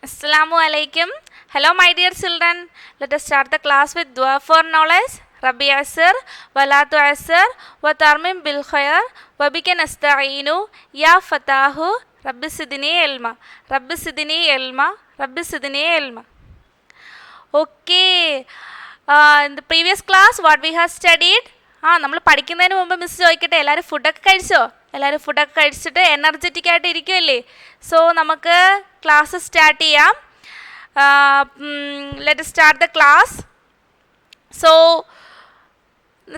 Assalamu alaikum. Hello my dear children. Let us start the class with dua for knowledge. Rabbi Asir, Walatu Asir, wa tarmim bil khair, wa bika nasta'inu, ya fatahu, Rabbi sidini ilma, Rabbi sidini ilma, Rabbi sidini ilma. Okay. In the previous class what we have studied, നമ്മൾ പഠിക്കുന്നതിന് മുമ്പ് miss ചോദിക്കട്ടെ, എല്ലാവരും ഫുഡൊക്കെ കഴിച്ചോ? എല്ലാവരും ഫുഡൊക്കെ കഴിച്ചിട്ട് എനർജറ്റിക് ആയിട്ട് ഇരിക്കുമല്ലേ? സോ നമുക്ക് ക്ലാസ് സ്റ്റാർട്ട് ചെയ്യാം. Let start the class. So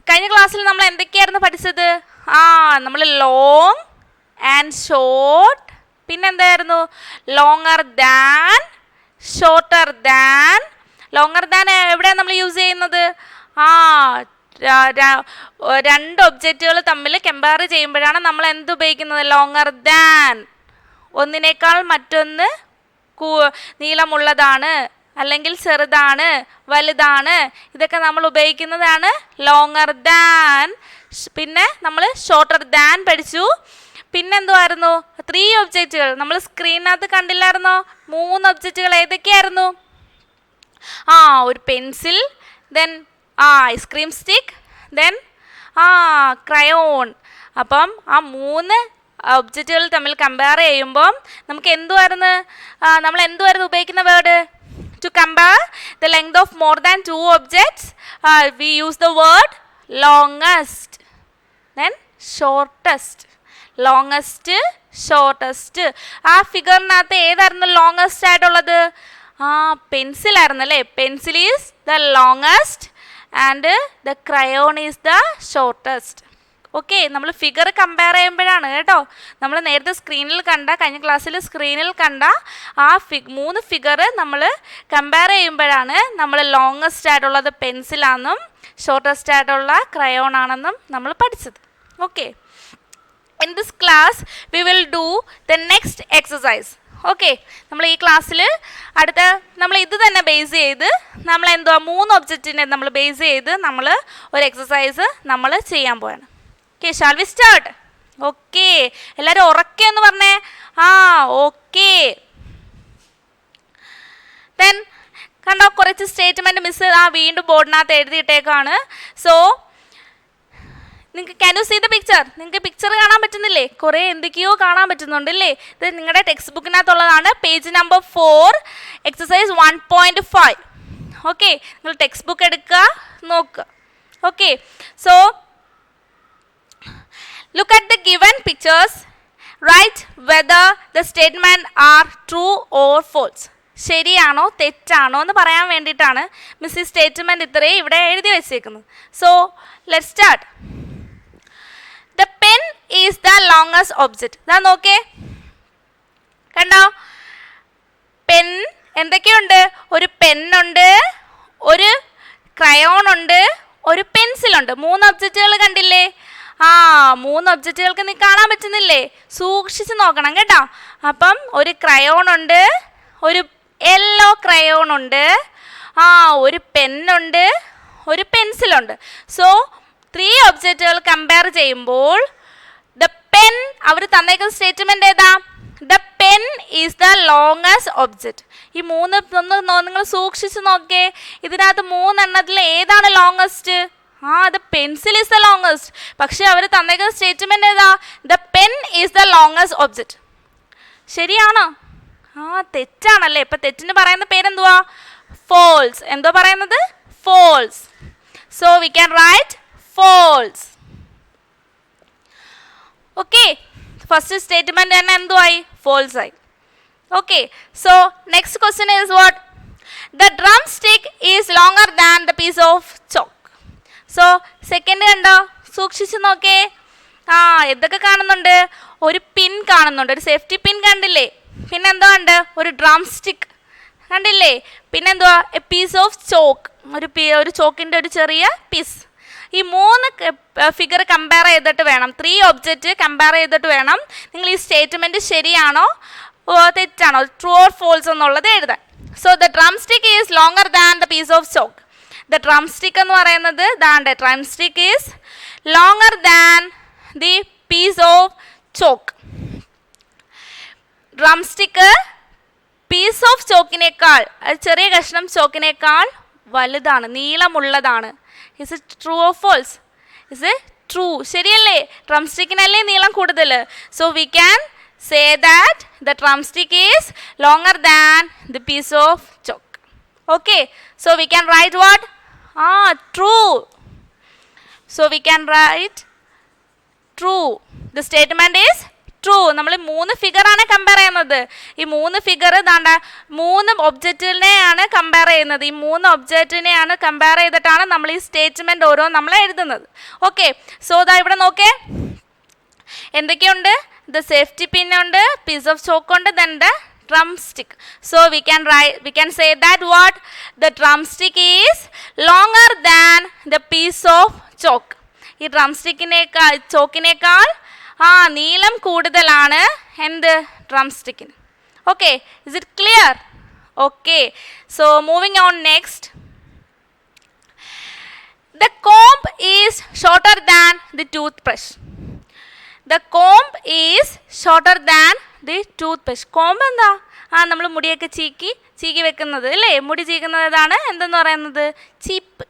കഴിഞ്ഞ ക്ലാസ്സിൽ നമ്മൾ എന്തൊക്കെയായിരുന്നു പഠിച്ചത്? നമ്മൾ ലോങ് ആൻഡ് ഷോർട്ട്, പിന്നെന്തായിരുന്നു longer than, shorter than. Longer than എവിടെയാണ് നമ്മൾ യൂസ് ചെയ്യുന്നത്? രണ്ട് ഒബ്ജക്റ്റുകൾ തമ്മിൽ കമ്പയർ ചെയ്യുമ്പോഴാണ് നമ്മൾ എന്ത് ഉപയോഗിക്കുന്നത്? Longer than. ഒന്നിനേക്കാൾ മറ്റൊന്ന് നീളമുള്ളതാണ്, അല്ലെങ്കിൽ ചെറുതാണ്, വലുതാണ്, ഇതൊക്കെ നമ്മൾ ഉപയോഗിക്കുന്നതാണ് ലോങ്ങർ ദാൻ. പിന്നെ നമ്മൾ ഷോർട്ടർ ദാൻ പഠിച്ചു. പിന്നെന്തുമായിരുന്നു? 3 ഒബ്ജക്റ്റുകൾ നമ്മൾ സ്ക്രീനകത്ത് കണ്ടില്ലായിരുന്നോ? 3 ഒബ്ജക്റ്റുകൾ ഏതൊക്കെയായിരുന്നു? ഒരു pencil, then ice cream stick, then crayon. അപ്പം 3 ഒബ്ജക്റ്റുകൾ തമ്മിൽ കമ്പയർ ചെയ്യുമ്പം നമുക്ക് എന്തുമായിരുന്നു ഉപയോഗിക്കുന്ന word? To compare the length of more than 2 objects we use the word longest, then shortest. Longest, shortest. ഫിഗറിനകത്ത് ഏതായിരുന്നു ലോങ്ങസ്റ്റ് ആയിട്ടുള്ളത്? പെൻസിലായിരുന്നു അല്ലേ? Pencil is the longest and the crayon is the shortest. Okay, നമ്മൾ ഫിഗർ കമ്പയർ ചെയ്യുമ്പോഴാണ് കേട്ടോ. നമ്മൾ നേരത്തെ സ്ക്രീനിൽ കണ്ട, കഴിഞ്ഞ ക്ലാസ്സിൽ സ്ക്രീനിൽ കണ്ട 3 ഫിഗർ നമ്മൾ കമ്പയർ ചെയ്യുമ്പോഴാണ് നമ്മൾ ലോങ്ങസ്റ്റ് ആയിട്ടുള്ളത് പെൻസിലാണെന്നും ഷോർട്ടസ്റ്റ് ആയിട്ടുള്ള ക്രയോൺ ആണെന്നും നമ്മൾ പഠിച്ചത്. Okay, in this class we will do the next exercise. Okay, നമ്മൾ ഈ ക്ലാസ്സിൽ നമ്മൾ ഇത് തന്നെ ബേസ് ചെയ്ത് നമ്മൾ 3 ഒബ്ജക്റ്റിനെ നമ്മൾ ബേസ് ചെയ്ത് നമ്മൾ ഒരു എക്സസൈസ് നമ്മൾ ചെയ്യാൻ പോവാണ്. Okay, shall we start? Okay, എല്ലാവരും ഉറക്കെ എന്ന് പറഞ്ഞേ. ഓക്കെ. ദെൻ കണ്ടോ, കുറച്ച് സ്റ്റേറ്റ്മെൻറ്റ് മിസ് വീണ്ടും ബോർഡിനകത്ത് എഴുതിയിട്ടേക്കാണ്. സോ നിങ്ങൾക്ക് can you see the picture? നിങ്ങൾക്ക് പിക്ചർ കാണാൻ പറ്റുന്നില്ലേ? കുറേ എന്തൊക്കെയോ കാണാൻ പറ്റുന്നുണ്ടല്ലേ? ഇത് നിങ്ങളുടെ ടെക്സ്റ്റ് ബുക്കിനകത്തുള്ളതാണ്. Page number 4, exercise 1.5. ഓക്കെ, നിങ്ങൾ ടെക്സ്റ്റ് ബുക്ക് എടുക്കുക, നോക്കുക. Okay, so look at the given pictures, write whether the statement are true or false. ശരിയാണോ തെറ്റാണോ എന്ന് പറയാൻ വേണ്ടിയിട്ടാണ് മിസ് ഈ സ്റ്റേറ്റ്മെൻറ്റ് ഇത്രയും ഇവിടെ എഴുതി വെച്ചേക്കുന്നത്. So let start. The pen is the longest object. ഇതാ നോക്കേ, കണ്ടോ? പെൻ എന്തൊക്കെയുണ്ട്? ഒരു പെന്നുണ്ട്, ഒരു ക്രയോൺ ഉണ്ട്, ഒരു പെൻസിലുണ്ട്. 3 ഒബ്ജക്റ്റുകൾ കണ്ടില്ലേ? 3 ഒബ്ജക്റ്റുകൾക്ക് നീ കാണാൻ പറ്റുന്നില്ലേ? സൂക്ഷിച്ച് നോക്കണം കേട്ടോ. അപ്പം ഒരു ക്രയോൺ ഉണ്ട്, ഒരു യെല്ലോ ക്രയോൺ ഉണ്ട്, ഒരു പെന്നുണ്ട്, ഒരു പെൻസിലുണ്ട്. സോ 3 ഒബ്ജക്റ്റുകൾ കമ്പയർ ചെയ്യുമ്പോൾ ദ പെൻ, അവർ തന്നേക്കുന്ന സ്റ്റേറ്റ്മെൻറ്റ് ഏതാ? The pen is the longest object. ഈ 3 നിങ്ങൾ സൂക്ഷിച്ച് നോക്കേ. ഇതിനകത്ത് 3 എണ്ണത്തിൽ ഏതാണ് longest? The pencil is the longest. പക്ഷെ അവർ തന്നേക്കുന്ന സ്റ്റേറ്റ്മെൻറ്റ് ഏതാ? The pen is the longest object. ശരിയാണോ? തെറ്റാണല്ലേ? ഇപ്പം തെറ്റിന് പറയുന്ന പേരെന്തുവാ? ഫോൾസ്. എന്തോ പറയുന്നത്? False. So we can write false. Okay, first statement തന്നെ എന്തുവായി? ഫോൾസ് ആയി. Okay, so next question is what? The drum stick is longer than the piece of chalk. So second കണ്ടോ? സൂക്ഷിച്ച് നോക്കേ. എന്തൊക്കെ കാണുന്നുണ്ട്? ഒരു പിൻ കാണുന്നുണ്ട്, ഒരു സേഫ്റ്റി പിൻ കണ്ടില്ലേ? പിന്നെ എന്തോ ഉണ്ട്? ഒരു ഡ്രം സ്റ്റിക്ക് കണ്ടില്ലേ? പിന്നെന്തുവാ? എ പീസ് ഓഫ് ചോക്ക്, ഒരു ചോക്കിൻ്റെ ഒരു ചെറിയ പീസ്. ഈ 3 ഫിഗർ കമ്പയർ ചെയ്തിട്ട് വേണം, 3 ഒബ്ജക്റ്റ് കമ്പയർ ചെയ്തിട്ട് വേണം നിങ്ങൾ ഈ സ്റ്റേറ്റ്മെൻറ്റ് ശരിയാണോ തെറ്റാണോ, ട്രൂ ഓർ ഫോൾസ് എന്നുള്ളത് എഴുതാൻ. So the drum stick is longer than the piece of chalk. The drum stick എന്ന് പറയുന്നത് drum stick is longer than the piece of chalk. Drum stick piece of of ചോക്കിനേക്കാൾ, ചെറിയ കഷ്ണം ചോക്കിനേക്കാൾ വലുതാണ്, നീളമുള്ളതാണ്. Is it true or false? Is it true? ശരിയല്ലേ? Drum സ്റ്റിക്കിനല്ലേ നീളം കൂടുതൽ. So we can say that the drum stick is longer than the piece of chalk. Okay, so we can write what? True. So we can write true. The statement is true. നമ്മൾ 3 ഫിഗറാണ് compare ചെയ്യുന്നത്. ഈ 3 figure ദാണ്ട 3 ഒബ്ജക്റ്റിനെയാണ് compare ചെയ്യുന്നത്. ഈ 3 ഒബ്ജക്റ്റിനെയാണ് compare ചെയ്തിട്ടാണ് നമ്മൾ ഈ statement ഓരോ നമ്മൾ എഴുതുന്നത്. ഓക്കെ, സോ ദാ ഇവിടെ നോക്കേ എന്തൊക്കെയുണ്ട്? ദ സേഫ്റ്റി പിൻ ഉണ്ട്, പീസ് ഓഫ് ചോക്ക് ഉണ്ട്, then the drumstick. So we can say that what? The drumstick is longer than the piece of chalk. ഈ ഡ്രംസ്റ്റിക്കിനേക്കാൾ ചോക്കിനേക്കാൾ നീളം കൂടുതലാണ് എന്ത്? ഡ്രംസ്റ്റിക്കിന്. Okay, is it clear? Okay, so moving on next. The comb is shorter than the toothbrush. The comb is shorter than the toothbrush. Comb എന്താ? നമ്മൾ മുടിയൊക്കെ ചീക്കി വെക്കുന്നത് അല്ലേ? മുടി ചീക്കുന്നത് ഏതാണ്? എന്തെന്ന് പറയുന്നത്? ചീപ്പ്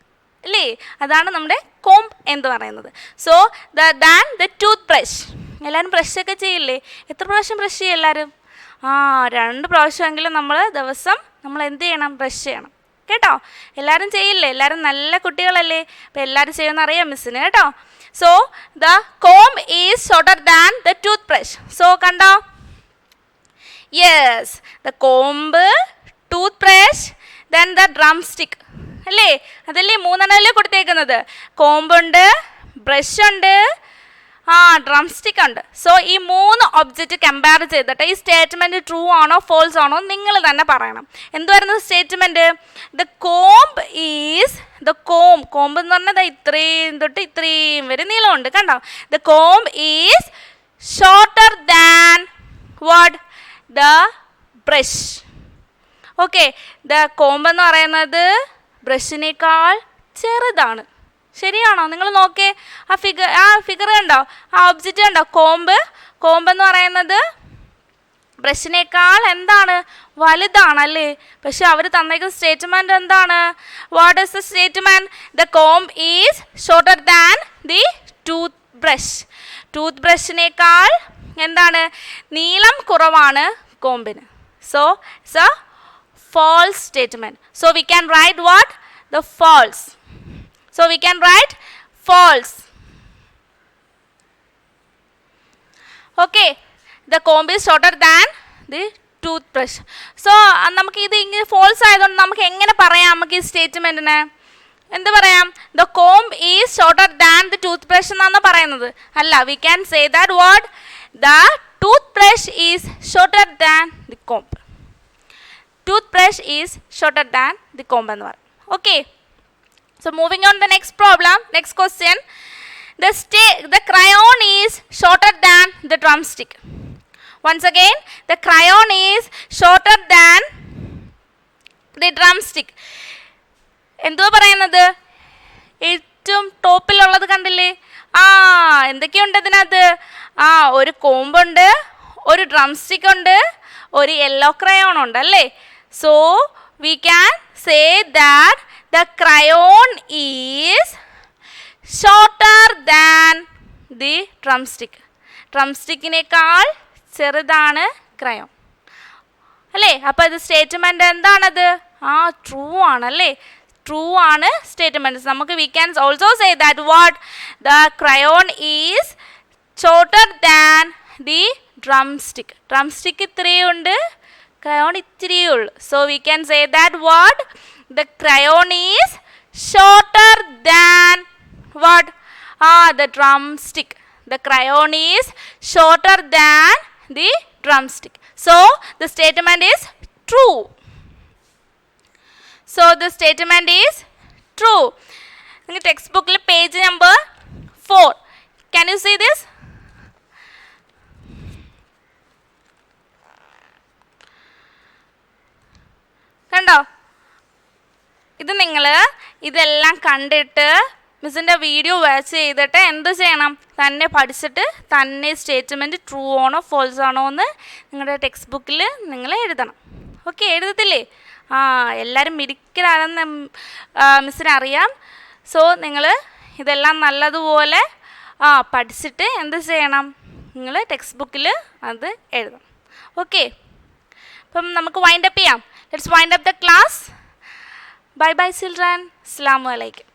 അല്ലേ? അതാണ് നമ്മുടെ കോംബ് എന്ന് പറയുന്നത്. So than the tooth brush. എല്ലാവരും ബ്രഷൊക്കെ ചെയ്യില്ലേ? എത്ര പ്രാവശ്യം ബ്രഷ് ചെയ്യും എല്ലാവരും? 2 പ്രാവശ്യമെങ്കിലും നമ്മൾ ദിവസം നമ്മൾ എന്ത് ചെയ്യണം? ബ്രഷ് ചെയ്യണം കേട്ടോ. എല്ലാവരും ചെയ്യില്ലേ? എല്ലാവരും നല്ല കുട്ടികളല്ലേ? അപ്പോൾ എല്ലാവരും ചെയ്യുമെന്ന് അറിയാം മിസ്സിന് കേട്ടോ. So the comb is shorter than the tooth brush. So കണ്ടോ? Yes, the comb, tooth brush, then the drum stick അല്ലേ? അതല്ലേ 3 കൊടുത്തേക്കുന്നത്. കോമ്പുണ്ട്, ബ്രഷ് ഉണ്ട്, ഡ്രം സ്റ്റിക്ക് ഉണ്ട്. സോ ഈ 3 ഒബ്ജക്റ്റ് കമ്പയർ ചെയ്തിട്ട് ഈ സ്റ്റേറ്റ്മെൻറ്റ് ട്രൂ ആണോ ഫോൾസ് ആണോ നിങ്ങൾ തന്നെ പറയണം. എന്തുവായിരുന്നു statement? The comb is, the comb എന്ന് പറഞ്ഞാൽ ഇത്രയും തൊട്ട് ഇത്രയും വരെ നീളമുണ്ട് കണ്ടോ. The comb is shorter than what? The brush. Okay, the comb എന്ന് പറയുന്നത് ബ്രഷിനേക്കാൾ ചെറുതാണ്. ശരിയാണോ? നിങ്ങൾ നോക്കേ ആ ഫിഗർ കണ്ടോ? ആ ഒബ്ജക്റ്റ് കണ്ടോ? കോംബ് എന്ന് പറയുന്നത് ബ്രഷിനേക്കാൾ എന്താണ്? വലുതാണല്ലേ? പക്ഷെ അവർ തന്നേക്കുന്ന സ്റ്റേറ്റ്മെൻറ്റ് എന്താണ്? What is the statement? The comb is shorter than the tooth brush. Tooth ബ്രഷിനേക്കാൾ എന്താണ്? നീളം കുറവാണ് കോമ്പിന്. So it's a false statement. So we can write what? The false. So we can write false. Okay, the comb is shorter than the toothbrush. So നമുക്ക് ഇത് ഇങ്ങനെ false ആയതുകൊണ്ട് നമുക്ക് എങ്ങനെ പറയാം? നമുക്ക് ഈ സ്റ്റേറ്റ്മെൻറ്റിനെ എന്ത് പറയാം? The comb is shorter than the toothbrush എന്നാണ് പറയുന്നത്. അല്ല, we can say that what? The toothbrush is shorter than the comb. Toothbrush is shorter than the comb എന്ന് പറയും. Okay, so moving on the next problem, next question. The crayon is shorter than the drumstick. Once again, the crayon is shorter than the drumstick. എന്തുവാ പറയുന്നത്? ഏറ്റവും ടോപ്പിലുള്ളത് കണ്ടില്ലേ? എന്തൊക്കെയുണ്ട് ഇതിനകത്ത്? ഒരു കോമ്പുണ്ട്, ഒരു ഡ്രംസ്റ്റിക്ക് ഉണ്ട്, ഒരു യെല്ലോ ക്രയോൺ ഉണ്ട് അല്ലേ? So we can say that the crayon is shorter than the drumstick. ഡ്രംസ്റ്റിക്കിനേക്കാൾ ചെറുതാണ് ക്രയോൺ അല്ലേ? അപ്പോൾ ഇത് സ്റ്റേറ്റ്മെൻറ്റ് എന്താണത്? ട്രൂ ആണല്ലേ? ട്രൂ ആണ് സ്റ്റേറ്റ്മെൻറ്റ്സ്. നമുക്ക് we can also say that what? The crayon is shorter than the drumstick. Drumstick ഇത്രയുണ്ട്, crayon ഇത്തിരിയേ ഉള്ളൂ. So we can say that what? The crayon is shorter than what? The drumstick. The crayon is shorter than the drumstick. So the statement is true. So the statement is true. നിങ്ങൾ text ബുക്കിൽ page number 4. Can you see this? കണ്ടോ? ഇത് നിങ്ങൾ ഇതെല്ലാം കണ്ടിട്ട് മിസ്സിൻ്റെ video watch ചെയ്തിട്ട് എന്ത് ചെയ്യണം? തന്നെ പഠിച്ചിട്ട് തന്നെ സ്റ്റേറ്റ്മെൻറ്റ് ട്രൂ ആണോ ഫോൾസ് ആണോ എന്ന് നിങ്ങളുടെ ടെക്സ്റ്റ് ബുക്കിൽ നിങ്ങൾ എഴുതണം. ഓക്കെ, എഴുതത്തില്ലേ? ആ, എല്ലാവരും മിടുക്കരാണെന്ന് മിസ്സിന് അറിയാം. സോ നിങ്ങൾ ഇതെല്ലാം നല്ലതുപോലെ പഠിച്ചിട്ട് എന്ത് ചെയ്യണം? നിങ്ങൾ ടെക്സ്റ്റ് ബുക്കിൽ അത് എഴുതണം. ഓക്കെ, അപ്പം നമുക്ക് വൈൻഡ് അപ്പ് ചെയ്യാം. Let's wind up the class. Bye bye children. അസ്സലാമു അലൈക്കും.